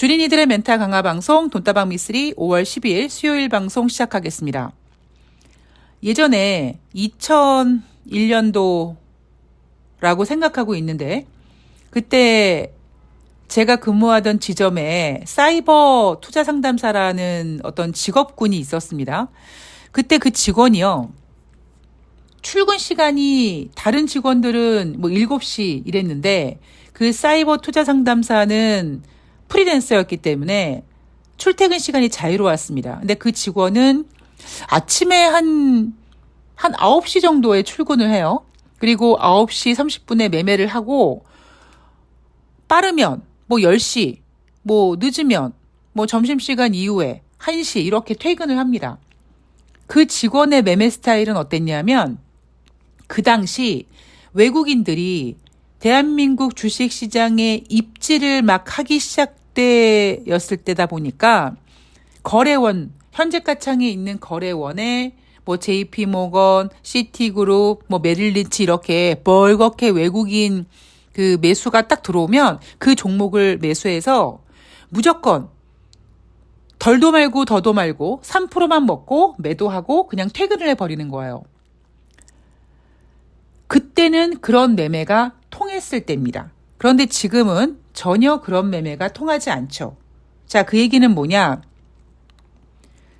주린이들의 멘탈 강화 방송 돈다방 미쓰리 5월 12일 수요일 방송 시작하겠습니다. 예전에 2001년도라고 생각하고 있는데 그때 제가 근무하던 지점에 사이버 투자 상담사라는 어떤 직업군이 있었습니다. 그때 그 직원이요. 출근 시간이 다른 직원들은 뭐 7시 이랬는데 그 사이버 투자 상담사는 프리랜서였기 때문에 출퇴근 시간이 자유로웠습니다. 근데 그 직원은 아침에 한 9시 정도에 출근을 해요. 그리고 9시 30분에 매매를 하고 빠르면 뭐 10시, 뭐 늦으면 뭐 점심시간 이후에 1시 이렇게 퇴근을 합니다. 그 직원의 매매 스타일은 어땠냐면 그 당시 외국인들이 대한민국 주식시장에 입지를 막 하기 시작되었을 때다 보니까 거래원, 현재가창에 있는 거래원에 뭐 JP모건, 시티그룹, 뭐 메릴린치 이렇게 벌겋게 외국인 그 매수가 딱 들어오면 그 종목을 매수해서 무조건 덜도 말고 더도 말고 3%만 먹고 매도하고 그냥 퇴근을 해버리는 거예요. 그때는 그런 매매가 통했을 때입니다. 그런데 지금은 전혀 그런 매매가 통하지 않죠. 자, 그 얘기는 뭐냐?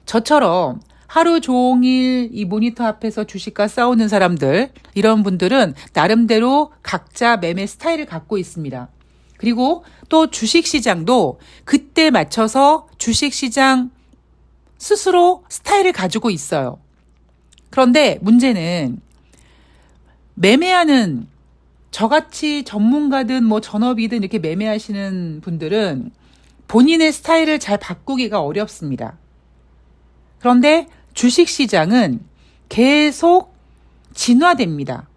저처럼 하루 종일 이 모니터 앞에서 주식과 싸우는 사람들, 이런 분들은 나름대로 각자 매매 스타일을 갖고 있습니다. 그리고 또 주식시장도 그때 맞춰서 주식시장 스스로 스타일을 가지고 있어요. 그런데 문제는 매매하는 저같이 전문가든 뭐 전업이든 이렇게 매매하시는 분들은 본인의 스타일을 잘 바꾸기가 어렵습니다. 그런데 주식시장은 계속 진화됩니다.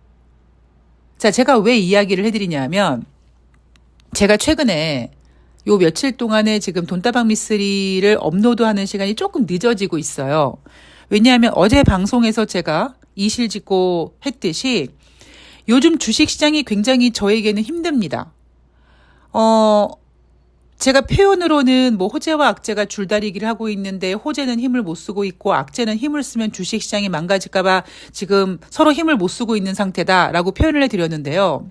자, 제가 왜 이야기를 해드리냐면 제가 최근에 요 며칠 동안에 지금 돈다방 미쓰리를 업로드하는 시간이 조금 늦어지고 있어요. 왜냐하면 어제 방송에서 제가 이실직고 했듯이 요즘 주식시장이 굉장히 저에게는 힘듭니다. 제가 표현으로는 뭐 호재와 악재가 줄다리기를 하고 있는데 호재는 힘을 못 쓰고 있고 악재는 힘을 쓰면 주식시장이 망가질까봐 지금 서로 힘을 못 쓰고 있는 상태다라고 표현을 해드렸는데요.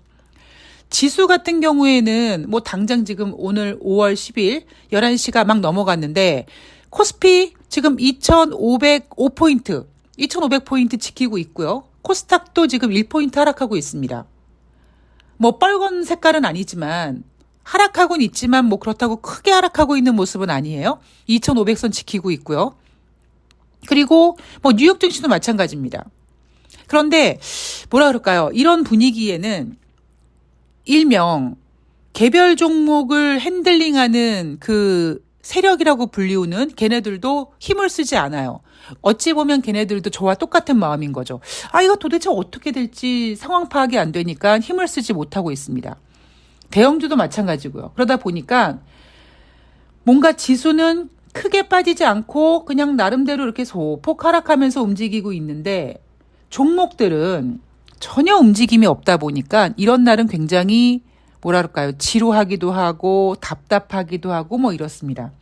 지수 같은 경우에는 뭐 당장 지금 오늘 5월 10일 11시가 막 넘어갔는데 코스피 지금 2,505포인트, 2,500포인트 지키고 있고요. 코스닥도 지금 1포인트 하락하고 있습니다. 뭐 빨간 색깔은 아니지만 하락하고는 있지만 뭐 그렇다고 크게 하락하고 있는 모습은 아니에요. 2,500선 지키고 있고요. 그리고 뭐 뉴욕 증시도 마찬가지입니다. 그런데 뭐라 그럴까요? 이런 분위기에는 일명 개별 종목을 핸들링하는 그 세력이라고 불리우는 걔네들도 힘을 쓰지 않아요. 어찌 보면 걔네들도 저와 똑같은 마음인 거죠. 아, 이거 도대체 어떻게 될지 상황 파악이 안 되니까 힘을 쓰지 못하고 있습니다. 대형주도 마찬가지고요. 그러다 보니까 뭔가 지수는 크게 빠지지 않고 그냥 나름대로 이렇게 소폭 하락하면서 움직이고 있는데 종목들은 전혀 움직임이 없다 보니까 이런 날은 굉장히 뭐랄까요? 지루하기도 하고 답답하기도 하고 뭐 이렇습니다.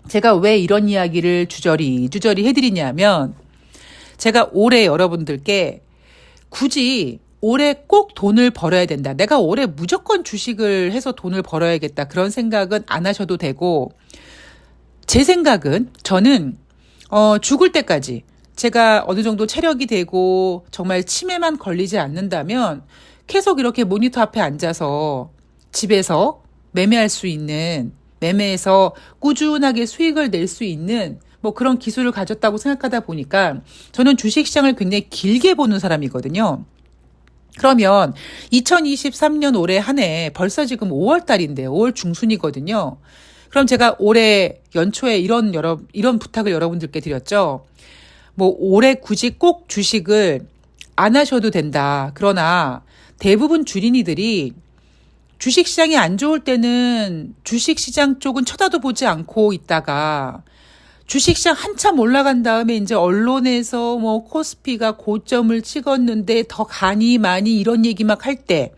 제가 왜 이런 이야기를 주저리 해드리냐면 제가 올해 여러분들께 굳이 올해 꼭 돈을 벌어야 된다. 내가 올해 무조건 주식을 해서 돈을 벌어야겠다. 그런 생각은 안 하셔도 되고 제 생각은 저는 죽을 때까지 제가 어느 정도 체력이 되고 정말 치매만 걸리지 않는다면 계속 이렇게 모니터 앞에 앉아서 집에서 매매할 수 있는 매매에서 꾸준하게 수익을 낼 수 있는 뭐 그런 기술을 가졌다고 생각하다 보니까 저는 주식시장을 굉장히 길게 보는 사람이거든요. 그러면 2023년 올해 한 해 벌써 지금 5월 달인데 5월 중순이거든요. 그럼 제가 올해 연초에 이런 부탁을 여러분들께 드렸죠. 뭐 올해 굳이 꼭 주식을 안 하셔도 된다. 그러나 대부분 주린이들이 주식시장이 안 좋을 때는 주식시장 쪽은 쳐다도 보지 않고 있다가 주식시장 한참 올라간 다음에 이제 언론에서 뭐 코스피가 고점을 찍었는데 더 가니 많이 이런 얘기 막 할 때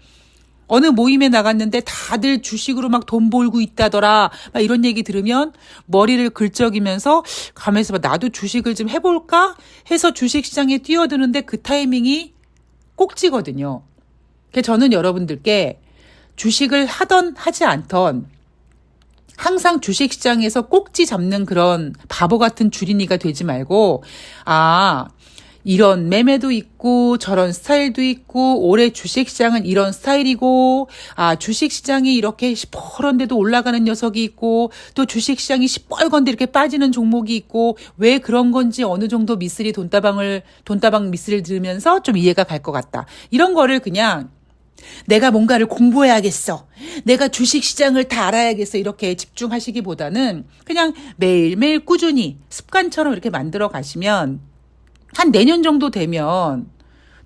어느 모임에 나갔는데 다들 주식으로 막 돈 벌고 있다더라. 막 이런 얘기 들으면 머리를 긁적이면서 가면서 막 나도 주식을 좀 해볼까 해서 주식시장에 뛰어드는데 그 타이밍이 꼭지거든요. 그래서 저는 여러분들께 주식을 하던 하지 않던 항상 주식시장에서 꼭지 잡는 그런 바보 같은 주린이가 되지 말고, 이런 매매도 있고 저런 스타일도 있고 올해 주식시장은 이런 스타일이고, 주식시장이 이렇게 시퍼런데도 올라가는 녀석이 있고 또 주식시장이 시뻘건데 이렇게 빠지는 종목이 있고, 왜 그런 건지 어느 정도 돈다방 미스를 들으면서 좀 이해가 갈 것 같다. 이런 거를 그냥 내가 뭔가를 공부해야겠어, 내가 주식시장을 다 알아야겠어, 이렇게 집중하시기보다는 그냥 매일매일 꾸준히 습관처럼 이렇게 만들어 가시면 한 내년 정도 되면,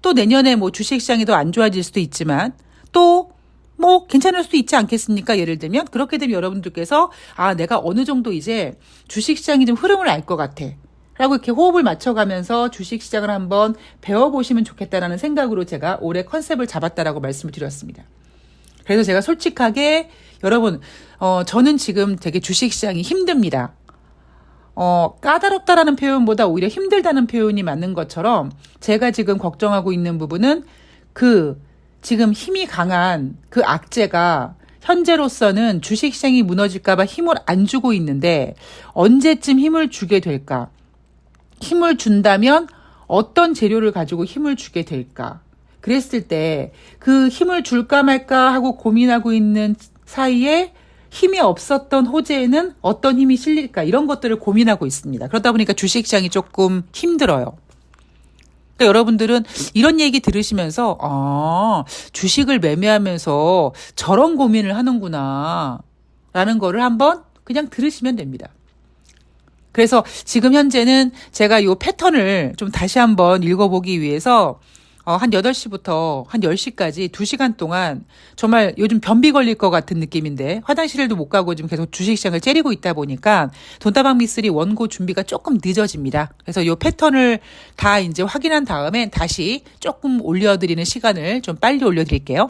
또 내년에 뭐 주식시장이 더 안 좋아질 수도 있지만 또 뭐 괜찮을 수도 있지 않겠습니까? 예를 들면 그렇게 되면 여러분들께서 내가 어느 정도 이제 주식시장이 좀 흐름을 알 것 같아 라고 이렇게 호흡을 맞춰가면서 주식시장을 한번 배워보시면 좋겠다라는 생각으로 제가 올해 컨셉을 잡았다라고 말씀을 드렸습니다. 그래서 제가 솔직하게 여러분, 저는 지금 되게 주식시장이 힘듭니다. 까다롭다라는 표현보다 오히려 힘들다는 표현이 맞는 것처럼 제가 지금 걱정하고 있는 부분은 지금 힘이 강한 그 악재가 현재로서는 주식시장이 무너질까봐 힘을 안 주고 있는데 언제쯤 힘을 주게 될까? 힘을 준다면 어떤 재료를 가지고 힘을 주게 될까? 그랬을 때 그 힘을 줄까 말까 하고 고민하고 있는 사이에 힘이 없었던 호재에는 어떤 힘이 실릴까? 이런 것들을 고민하고 있습니다. 그러다 보니까 주식시장이 조금 힘들어요. 그러니까 여러분들은 이런 얘기 들으시면서 주식을 매매하면서 저런 고민을 하는구나 라는 거를 한번 그냥 들으시면 됩니다. 그래서 지금 현재는 제가 이 패턴을 좀 다시 한번 읽어보기 위해서 한 8시부터 한 10시까지 2시간 동안 정말 요즘 변비 걸릴 것 같은 느낌인데 화장실도 못 가고 지금 계속 주식시장을 째리고 있다 보니까 돈다방 미쓰리 원고 준비가 조금 늦어집니다. 그래서 이 패턴을 다 이제 확인한 다음에 다시 조금 올려드리는 시간을 좀 빨리 올려드릴게요.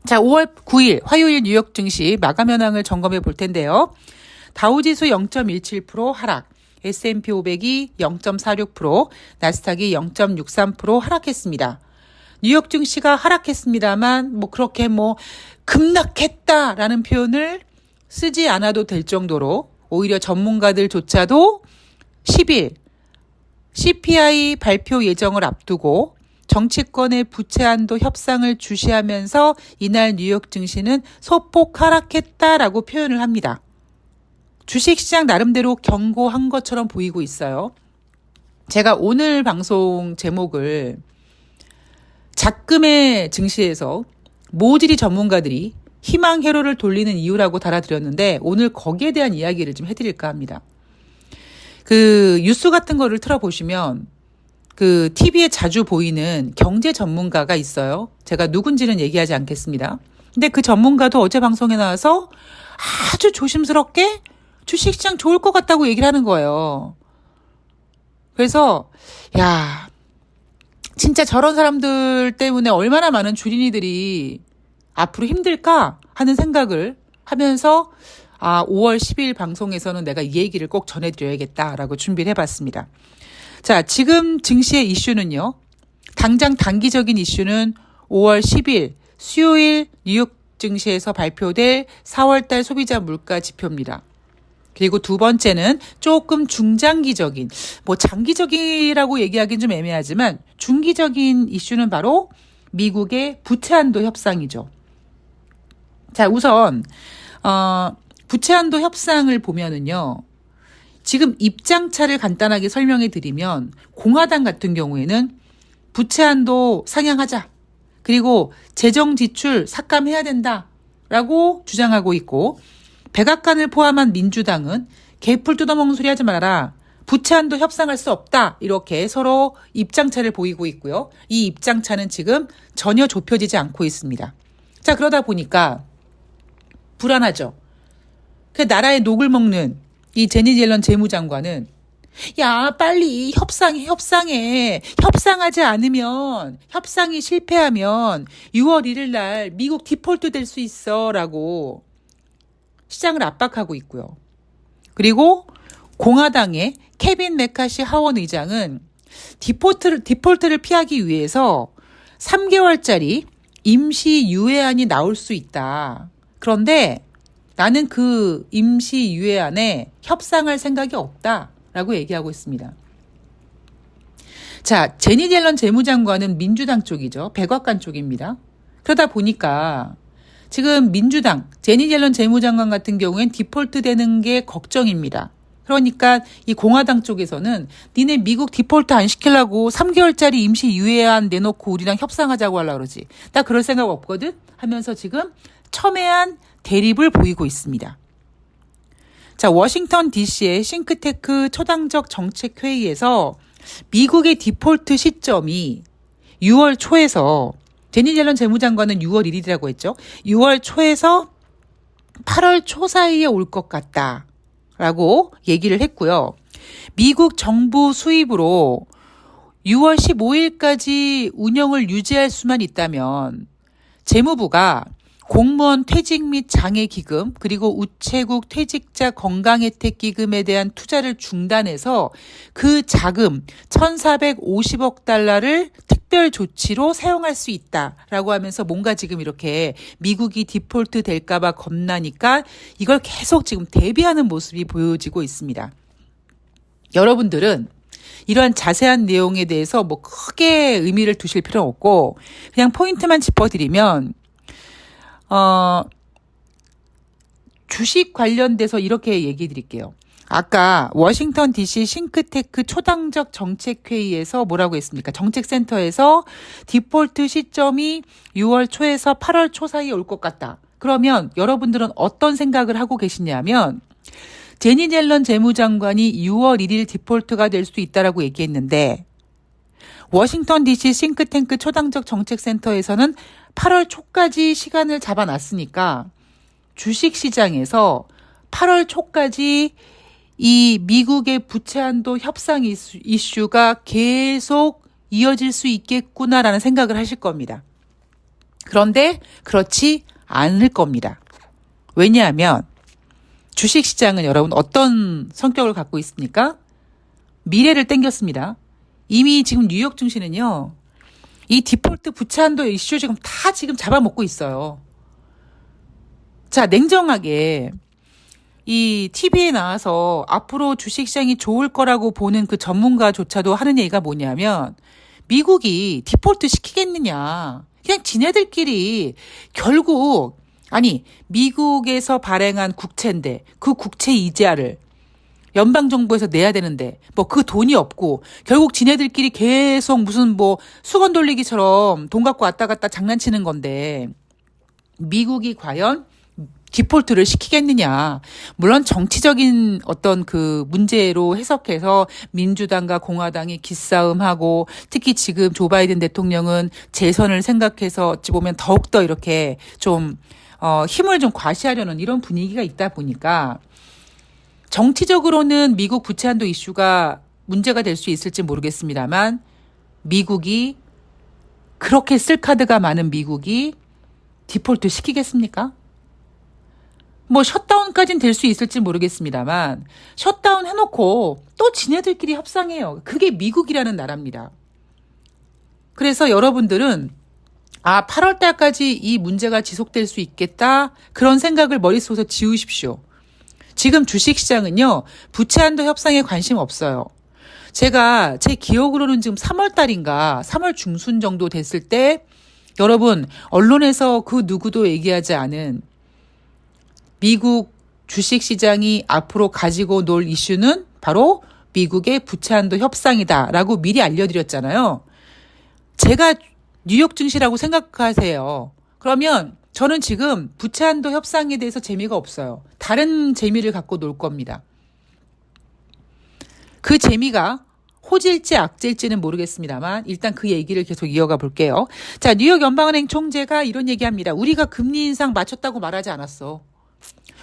자, 5월 9일 화요일 뉴욕 증시 마감 현황을 점검해 볼 텐데요. 다우지수 0.17% 하락, S&P 500이 0.46%, 나스닥이 0.63% 하락했습니다. 뉴욕 증시가 하락했습니다만 그렇게 급락했다라는 표현을 쓰지 않아도 될 정도로 오히려 전문가들조차도 10일 CPI 발표 예정을 앞두고 정치권의 부채 한도 협상을 주시하면서 이날 뉴욕 증시는 소폭 하락했다라고 표현을 합니다. 주식시장 나름대로 경고한 것처럼 보이고 있어요. 제가 오늘 방송 제목을 작금의 증시에서 모질이 전문가들이 희망 회로를 돌리는 이유라고 달아드렸는데 오늘 거기에 대한 이야기를 좀 해드릴까 합니다. 뉴스 같은 거를 틀어보시면 TV에 자주 보이는 경제 전문가가 있어요. 제가 누군지는 얘기하지 않겠습니다. 근데 그 전문가도 어제 방송에 나와서 아주 조심스럽게 주식시장 좋을 것 같다고 얘기를 하는 거예요. 그래서 진짜 저런 사람들 때문에 얼마나 많은 주린이들이 앞으로 힘들까 하는 생각을 하면서 5월 10일 방송에서는 내가 이 얘기를 꼭 전해드려야겠다라고 준비를 해봤습니다. 자, 지금 증시의 이슈는요. 당장 단기적인 이슈는 5월 10일 수요일 뉴욕 증시에서 발표될 4월달 소비자 물가 지표입니다. 그리고 두 번째는 조금 중장기적인, 장기적이라고 얘기하기는 좀 애매하지만 중기적인 이슈는 바로 미국의 부채 한도 협상이죠. 자, 우선 부채 한도 협상을 보면은요. 지금 입장차를 간단하게 설명해 드리면 공화당 같은 경우에는 부채 한도 상향하자. 그리고 재정 지출 삭감해야 된다라고 주장하고 있고, 백악관을 포함한 민주당은 개풀 뜯어먹는 소리 하지 마라. 부채 한도 협상할 수 없다. 이렇게 서로 입장차를 보이고 있고요. 이 입장차는 지금 전혀 좁혀지지 않고 있습니다. 자, 그러다 보니까 불안하죠. 그 나라의 녹을 먹는 이 제니 옐런 재무장관은 야, 빨리 협상해. 협상하지 않으면, 협상이 실패하면 6월 1일 날 미국 디폴트 될 수 있어. 라고 시장을 압박하고 있고요. 그리고 공화당의 케빈 메카시 하원 의장은 디폴트를 피하기 위해서 3개월짜리 임시 유예안이 나올 수 있다. 그런데 나는 그 임시 유예안에 협상할 생각이 없다라고 얘기하고 있습니다. 자, 제니 옐런 재무장관은 민주당 쪽이죠. 백악관 쪽입니다. 그러다 보니까 지금 민주당, 제니 옐런 재무장관 같은 경우엔 디폴트 되는 게 걱정입니다. 그러니까 이 공화당 쪽에서는 니네 미국 디폴트 안 시키려고 3개월짜리 임시 유예안 내놓고 우리랑 협상하자고 하려고 그러지. 나 그럴 생각 없거든? 하면서 지금 첨예한 대립을 보이고 있습니다. 자, 워싱턴 DC의 싱크테크 초당적 정책회의에서 미국의 디폴트 시점이 6월 초에서 제니 옐런 재무장관은 6월 1일이라고 했죠. 6월 초에서 8월 초 사이에 올 것 같다라고 얘기를 했고요. 미국 정부 수입으로 6월 15일까지 운영을 유지할 수만 있다면 재무부가 공무원 퇴직 및 장애 기금 그리고 우체국 퇴직자 건강혜택 기금에 대한 투자를 중단해서 그 자금 1,450억 달러를 특별 조치로 사용할 수 있다라고 하면서 뭔가 지금 이렇게 미국이 디폴트 될까 봐 겁나니까 이걸 계속 지금 대비하는 모습이 보여지고 있습니다. 여러분들은 이러한 자세한 내용에 대해서 뭐 크게 의미를 두실 필요는 없고 그냥 포인트만 짚어드리면 주식 관련돼서 이렇게 얘기 드릴게요. 아까 워싱턴 DC 싱크테크 초당적 정책회의에서 뭐라고 했습니까? 정책센터에서 디폴트 시점이 6월 초에서 8월 초 사이에 올 것 같다. 그러면 여러분들은 어떤 생각을 하고 계시냐면 제니 옐런 재무장관이 6월 1일 디폴트가 될 수 있다라고 얘기했는데 워싱턴 DC 싱크탱크 초당적 정책센터에서는 8월 초까지 시간을 잡아놨으니까 주식시장에서 8월 초까지 이 미국의 부채 한도 협상 이슈가 계속 이어질 수 있겠구나라는 생각을 하실 겁니다. 그런데 그렇지 않을 겁니다. 왜냐하면 주식시장은 여러분 어떤 성격을 갖고 있습니까? 미래를 땡겼습니다. 이미 지금 뉴욕 증시는요. 이 디폴트 부채 한도 이슈 지금 다 지금 잡아먹고 있어요. 자, 냉정하게 이 TV에 나와서 앞으로 주식시장이 좋을 거라고 보는 그 전문가조차도 하는 얘기가 뭐냐면 미국이 디폴트 시키겠느냐. 그냥 지네들끼리 결국 미국에서 발행한 국채인데 그 국채 이자를 연방정부에서 내야 되는데 뭐 그 돈이 없고 결국 지네들끼리 계속 무슨 뭐 수건 돌리기처럼 돈 갖고 왔다 갔다 장난치는 건데 미국이 과연 디폴트를 시키겠느냐. 물론 정치적인 어떤 그 문제로 해석해서 민주당과 공화당이 기싸움하고 특히 지금 조 바이든 대통령은 재선을 생각해서 어찌 보면 더욱더 이렇게 좀 힘을 좀 과시하려는 이런 분위기가 있다 보니까 정치적으로는 미국 부채 한도 이슈가 문제가 될 수 있을지 모르겠습니다만 미국이 그렇게 쓸 카드가 많은 미국이 디폴트 시키겠습니까? 뭐 셧다운까지는 될 수 있을지 모르겠습니다만 셧다운 해놓고 또 지네들끼리 협상해요. 그게 미국이라는 나라입니다. 그래서 여러분들은 8월 달까지 이 문제가 지속될 수 있겠다. 그런 생각을 머릿속에서 지우십시오. 지금 주식시장은요. 부채 한도 협상에 관심 없어요. 제가 제 기억으로는 지금 3월 달인가 3월 중순 정도 됐을 때 여러분 언론에서 그 누구도 얘기하지 않은 미국 주식시장이 앞으로 가지고 놀 이슈는 바로 미국의 부채 한도 협상이다라고 미리 알려드렸잖아요. 제가 뉴욕 증시라고 생각하세요. 그러면 저는 지금 부채 한도 협상에 대해서 재미가 없어요. 다른 재미를 갖고 놀 겁니다. 그 재미가 호질지 악질지는 모르겠습니다만 일단 그 얘기를 계속 이어가 볼게요. 자, 뉴욕 연방은행 총재가 이런 얘기합니다. 우리가 금리 인상 맞췄다고 말하지 않았어.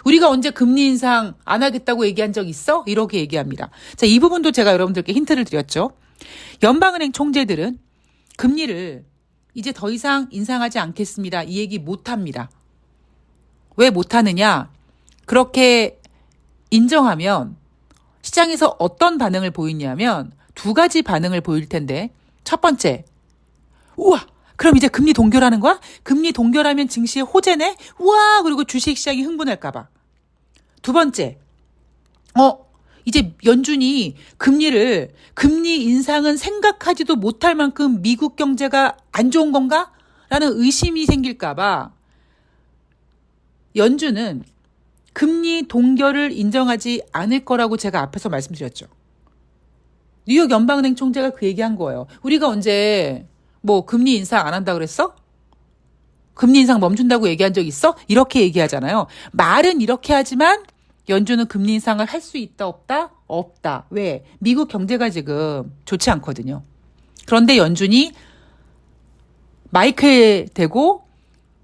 우리가 언제 금리 인상 안 하겠다고 얘기한 적 있어? 이렇게 얘기합니다. 자, 이 부분도 제가 여러분들께 힌트를 드렸죠. 연방은행 총재들은 금리를 이제 더 이상 인상하지 않겠습니다. 이 얘기 못 합니다. 왜 못 하느냐? 그렇게 인정하면 시장에서 어떤 반응을 보이냐면 두 가지 반응을 보일 텐데, 첫 번째, 우와! 그럼 이제 금리 동결하는 거야? 금리 동결하면 증시에 호재네? 우와! 그리고 주식시장이 흥분할까봐. 두 번째, 이제 연준이 금리 인상은 생각하지도 못할 만큼 미국 경제가 안 좋은 건가? 라는 의심이 생길까봐 연준은 금리 동결을 인정하지 않을 거라고 제가 앞에서 말씀드렸죠. 뉴욕 연방은행 총재가 그 얘기한 거예요. 우리가 언제 금리 인상 안 한다 그랬어? 금리 인상 멈춘다고 얘기한 적 있어? 이렇게 얘기하잖아요. 말은 이렇게 하지만 연준은 금리 인상을 할 수 있다 없다? 없다. 왜? 미국 경제가 지금 좋지 않거든요. 그런데 연준이 마이크에 대고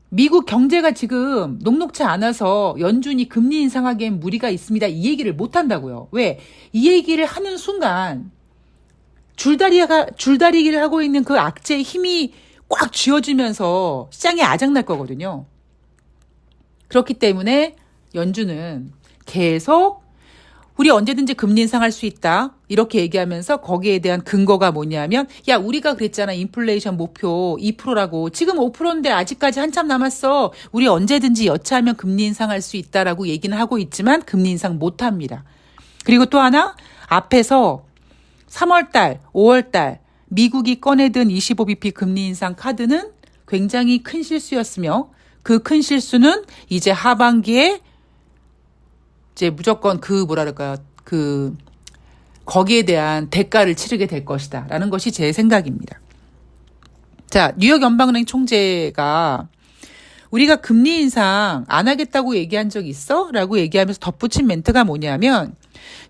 미국 경제가 지금 녹록치 않아서 연준이 금리 인상하기엔 무리가 있습니다. 이 얘기를 못 한다고요. 왜? 이 얘기를 하는 순간 줄다리기를 하고 있는 그 악재의 힘이 꽉 쥐어지면서 시장이 아작날 거거든요. 그렇기 때문에 연준은 계속 우리 언제든지 금리 인상할 수 있다. 이렇게 얘기하면서 거기에 대한 근거가 뭐냐면, 야, 우리가 그랬잖아. 인플레이션 목표 2%라고. 지금 5%인데 아직까지 한참 남았어. 우리 언제든지 여차하면 금리 인상할 수 있다라고 얘기는 하고 있지만 금리 인상 못 합니다. 그리고 또 하나, 앞에서 3월달, 5월달 미국이 꺼내든 25bp 금리 인상 카드는 굉장히 큰 실수였으며, 그 큰 실수는 이제 하반기에 이제 무조건 거기에 대한 대가를 치르게 될 것이다. 라는 것이 제 생각입니다. 자, 뉴욕 연방은행 총재가 우리가 금리 인상 안 하겠다고 얘기한 적 있어? 라고 얘기하면서 덧붙인 멘트가 뭐냐면,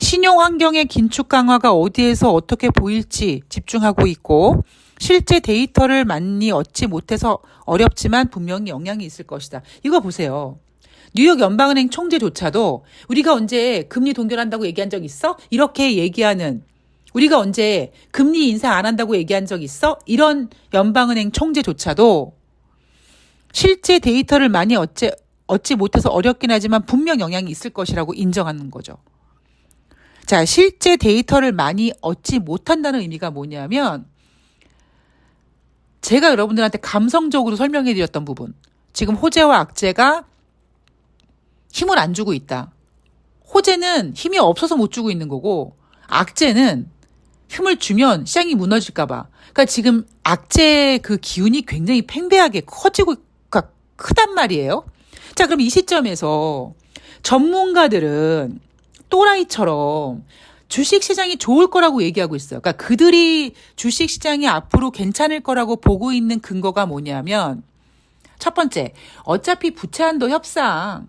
신용 환경의 긴축 강화가 어디에서 어떻게 보일지 집중하고 있고, 실제 데이터를 많이 얻지 못해서 어렵지만 분명히 영향이 있을 것이다. 이거 보세요. 뉴욕 연방은행 총재조차도 우리가 언제 금리 동결한다고 얘기한 적 있어? 이렇게 얘기하는, 우리가 언제 금리 인상 안 한다고 얘기한 적 있어? 이런 연방은행 총재조차도 실제 데이터를 많이 얻지 못해서 어렵긴 하지만 분명 영향이 있을 것이라고 인정하는 거죠. 자, 실제 데이터를 많이 얻지 못한다는 의미가 뭐냐면, 제가 여러분들한테 감성적으로 설명해 드렸던 부분, 지금 호재와 악재가 힘을 안 주고 있다. 호재는 힘이 없어서 못 주고 있는 거고, 악재는 힘을 주면 시장이 무너질까 봐. 그러니까 지금 악재의 그 기운이 굉장히 팽배하게 커지고 크단 말이에요. 자, 그럼 이 시점에서 전문가들은 또라이처럼 주식시장이 좋을 거라고 얘기하고 있어요. 그러니까 그들이 주식시장이 앞으로 괜찮을 거라고 보고 있는 근거가 뭐냐면, 첫 번째, 어차피 부채한도 협상,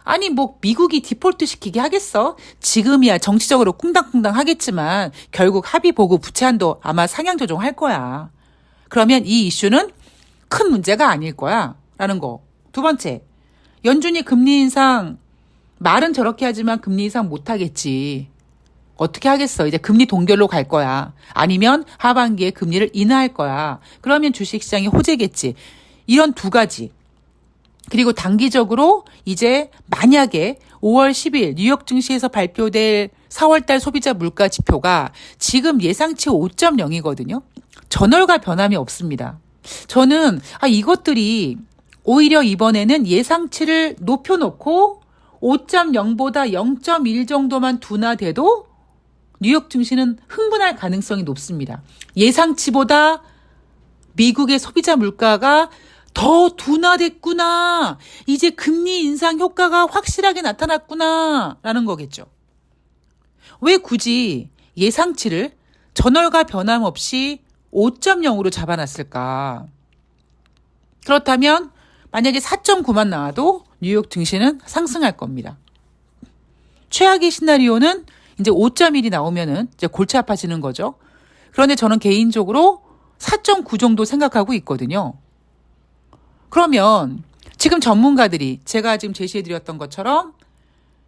아니 미국이 디폴트 시키게 하겠어? 지금이야 정치적으로 쿵당쿵당 하겠지만 결국 합의 보고 부채한도 아마 상향 조정할 거야. 그러면 이 이슈는 큰 문제가 아닐 거야 라는 거. 두 번째, 연준이 금리 인상, 말은 저렇게 하지만 금리 인상 못 하겠지. 어떻게 하겠어? 이제 금리 동결로 갈 거야. 아니면 하반기에 금리를 인하할 거야. 그러면 주식시장이 호재겠지. 이런 두 가지. 그리고 단기적으로 이제 만약에 5월 10일 뉴욕 증시에서 발표될 4월달 소비자 물가 지표가 지금 예상치 5.0이거든요. 전월과 변함이 없습니다. 저는 이것들이 오히려 이번에는 예상치를 높여놓고 5.0보다 0.1 정도만 둔화돼도 뉴욕 증시는 흥분할 가능성이 높습니다. 예상치보다 미국의 소비자 물가가 더 둔화됐구나. 이제 금리 인상 효과가 확실하게 나타났구나. 라는 거겠죠. 왜 굳이 예상치를 전월과 변함없이 5.0으로 잡아놨을까? 그렇다면 만약에 4.9만 나와도 뉴욕 증시는 상승할 겁니다. 최악의 시나리오는 이제 5.1이 나오면은 이제 골치 아파지는 거죠. 그런데 저는 개인적으로 4.9 정도 생각하고 있거든요. 그러면 지금 전문가들이 제가 지금 제시해드렸던 것처럼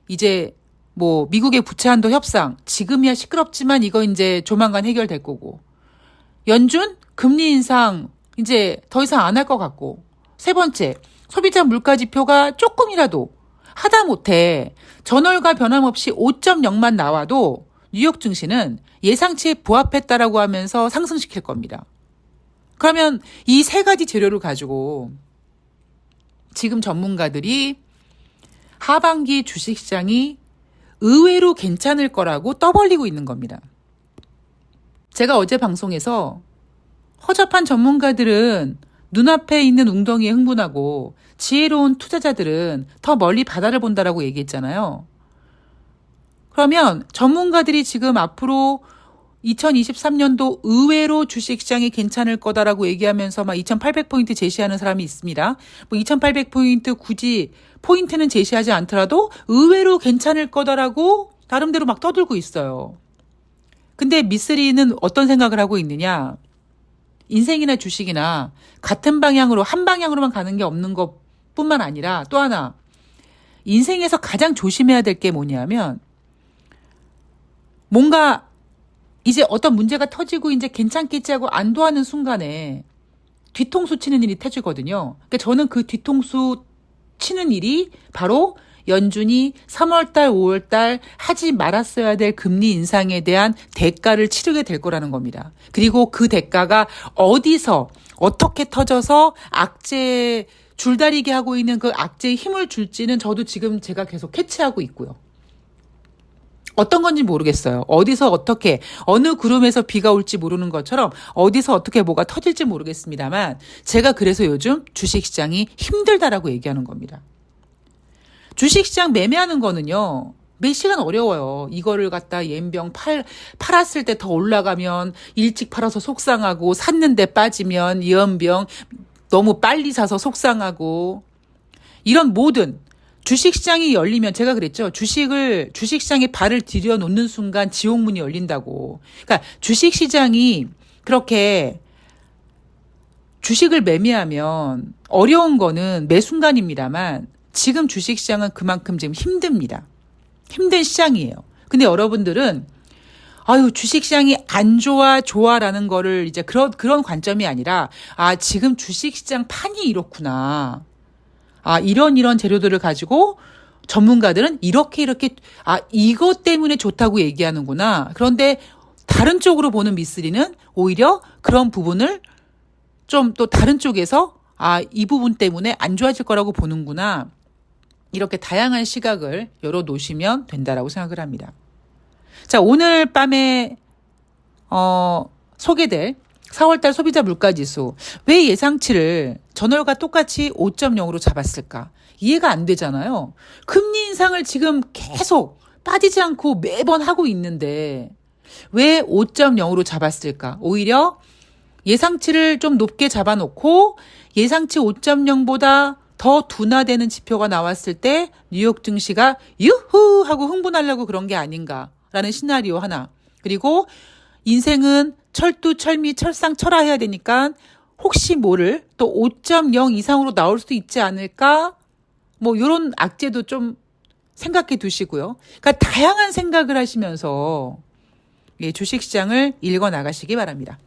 이제 뭐 미국의 부채 한도 협상 지금이야 시끄럽지만 이거 이제 조만간 해결될 거고 연준 금리 인상 이제 더 이상 안 할 것 같고 세 번째 소비자 물가 지표가 조금이라도 하다못해 전월과 변함없이 5.0만 나와도 뉴욕 증시는 예상치에 부합했다라고 하면서 상승시킬 겁니다. 그러면 이 세 가지 재료를 가지고 지금 전문가들이 하반기 주식시장이 의외로 괜찮을 거라고 떠벌리고 있는 겁니다. 제가 어제 방송에서 허접한 전문가들은 눈앞에 있는 웅덩이에 흥분하고 지혜로운 투자자들은 더 멀리 바다를 본다라고 얘기했잖아요. 그러면 전문가들이 지금 앞으로 2023년도 의외로 주식시장이 괜찮을 거다라고 얘기하면서 막 2800포인트 제시하는 사람이 있습니다. 뭐 2800포인트 굳이 포인트는 제시하지 않더라도 의외로 괜찮을 거다라고 나름대로 막 떠들고 있어요. 근데 미쓰리는 어떤 생각을 하고 있느냐? 인생이나 주식이나 같은 방향으로 한 방향으로만 가는 게 없는 것뿐만 아니라 또 하나 인생에서 가장 조심해야 될 게 뭐냐면 뭔가 이제 어떤 문제가 터지고 이제 괜찮겠지 하고 안도하는 순간에 뒤통수 치는 일이 터지거든요. 그러니까 저는 그 뒤통수 치는 일이 바로 연준이 3월달, 5월달 하지 말았어야 될 금리 인상에 대한 대가를 치르게 될 거라는 겁니다. 그리고 그 대가가 어디서 어떻게 터져서 악재 줄다리기 하고 있는 그 악재에 힘을 줄지는 저도 지금 제가 계속 캐치하고 있고요. 어떤 건지 모르겠어요. 어디서 어떻게 어느 구름에서 비가 올지 모르는 것처럼 어디서 어떻게 뭐가 터질지 모르겠습니다만 제가 그래서 요즘 주식시장이 힘들다라고 얘기하는 겁니다. 주식시장 매매하는 거는요. 몇 시간 어려워요. 이거를 갖다 연병 팔았을 때 더 올라가면 일찍 팔아서 속상하고 샀는데 빠지면 연병 너무 빨리 사서 속상하고 이런 모든 주식시장이 열리면 제가 그랬죠. 주식시장에 발을 들여놓는 순간 지옥문이 열린다고. 그러니까 주식시장이 그렇게 주식을 매매하면 어려운 거는 매 순간입니다만 지금 주식시장은 그만큼 지금 힘듭니다. 힘든 시장이에요. 근데 여러분들은 아유 주식시장이 안 좋아라는 거를 이제 그런 관점이 아니라 지금 주식시장 판이 이렇구나. 이런 재료들을 가지고 전문가들은 이렇게 이것 때문에 좋다고 얘기하는구나. 그런데 다른 쪽으로 보는 미쓰리는 오히려 그런 부분을 좀 또 다른 쪽에서 이 부분 때문에 안 좋아질 거라고 보는구나. 이렇게 다양한 시각을 열어놓으시면 된다라고 생각을 합니다. 자, 오늘 밤에 소개될 4월달 소비자 물가지수 왜 예상치를 전월과 똑같이 5.0으로 잡았을까? 이해가 안 되잖아요. 금리 인상을 지금 계속 빠지지 않고 매번 하고 있는데 왜 5.0으로 잡았을까? 오히려 예상치를 좀 높게 잡아놓고 예상치 5.0보다 더 둔화되는 지표가 나왔을 때 뉴욕 증시가 유후 하고 흥분하려고 그런 게 아닌가라는 시나리오 하나. 그리고 인생은 철두철미 철상철하해야 되니까 혹시 모를 또 5.0 이상으로 나올 수도 있지 않을까? 뭐 이런 악재도 좀 생각해 두시고요. 그러니까 다양한 생각을 하시면서 주식시장을 읽어 나가시기 바랍니다.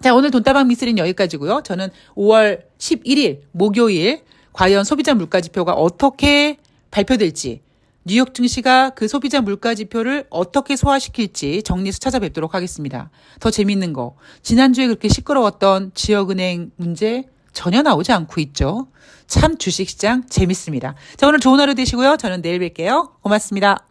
자, 오늘 돈다방 미쓰리는 여기까지고요. 저는 5월 11일 목요일 과연 소비자 물가지표가 어떻게 발표될지 뉴욕 증시가 그 소비자 물가지표를 어떻게 소화시킬지 정리해서 찾아뵙도록 하겠습니다. 더 재밌는 거 지난주에 그렇게 시끄러웠던 지역은행 문제 전혀 나오지 않고 있죠. 참 주식시장 재밌습니다. 자, 오늘 좋은 하루 되시고요. 저는 내일 뵐게요. 고맙습니다.